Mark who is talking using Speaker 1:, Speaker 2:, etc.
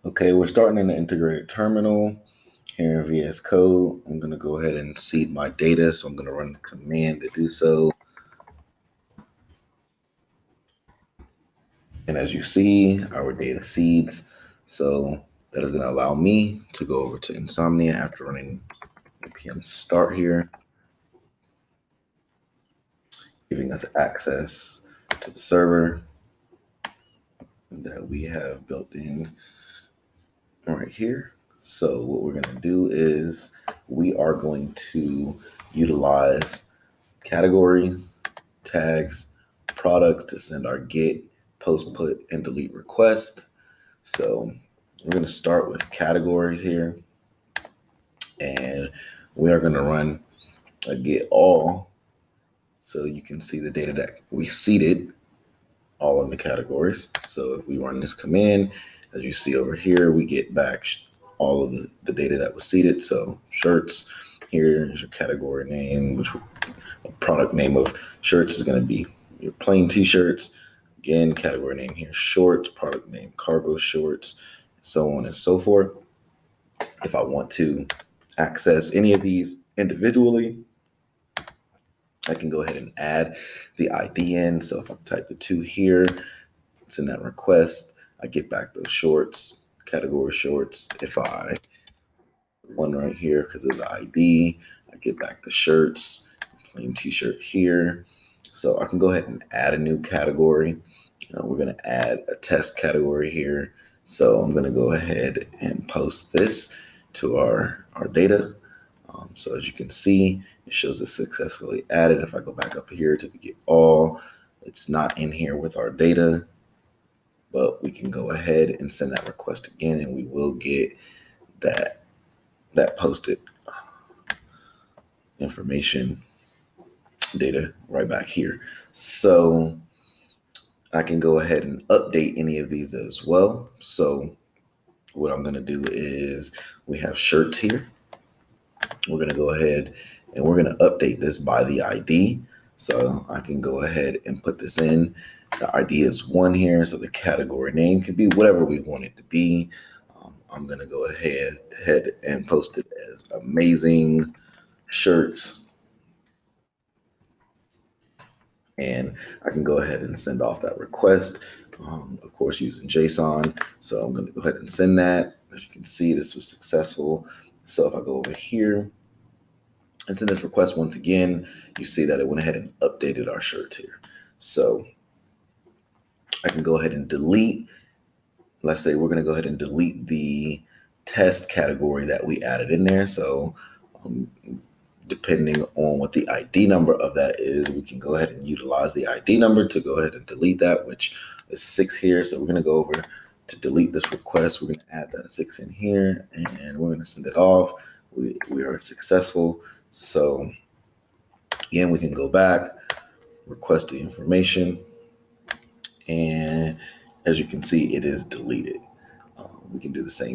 Speaker 1: Okay, we're starting in the integrated terminal here in VS Code. I'm going to go ahead and seed my data. So I'm going to run the command to do so. And as you see, our data seeds. So that is going to allow me to go over to Insomnia after running npm start here, giving us access to the server that we have built in right here. So what we're going to do is we are going to utilize categories, tags, products to send our get, post, put, and delete request. So we're going to start with categories here, and we are going to run a get all. So you can see the data that we seeded all in the categories. So if we run this command, as you see over here, we get back all of the data that was seeded. So shirts, here is your category name, which a product name of shirts is going to be your plain t-shirts. Again, category name here, shorts, product name, cargo shorts, so on and so forth. If I want to access any of these individually, I can go ahead and add the ID in. So if I type the 2 here, send that request, I get back those shorts, category shorts. If I one right here because of the ID, I get back the shirts, plain t-shirt here. So I can go ahead and add a new category. We're going to add a test category here. So I'm going to go ahead and post this to our data. So as you can see, it shows it's successfully added. If I go back up here to the get all, it's not in here with our data, but we can go ahead and send that request again, and we will get that posted information data right back here. So I can go ahead and update any of these as well. So what I'm going to do is we have shirts here. We're going to go ahead and we're going to update this by the ID. So I can go ahead and put this in. The ID is 1 here. So the category name can be whatever we want it to be. I'm going to go ahead and post it as amazing shirts. And I can go ahead and send off that request, of course, using JSON. So I'm going to go ahead and send that. As you can see, this was successful. So if I go over here and send this request once again, you see that it went ahead and updated our shirt here. So I can go ahead and delete. Let's say we're going to go ahead and delete the test category that we added in there. So depending on what the ID number of that is, we can go ahead and utilize the ID number to go ahead and delete that, which is 6 here. So we're going to go over to delete this request. We're going to add that 6 in here, and we're going to send it off. We are successful. So again, we can go back, request the information, and as you can see, it is deleted. We can do the same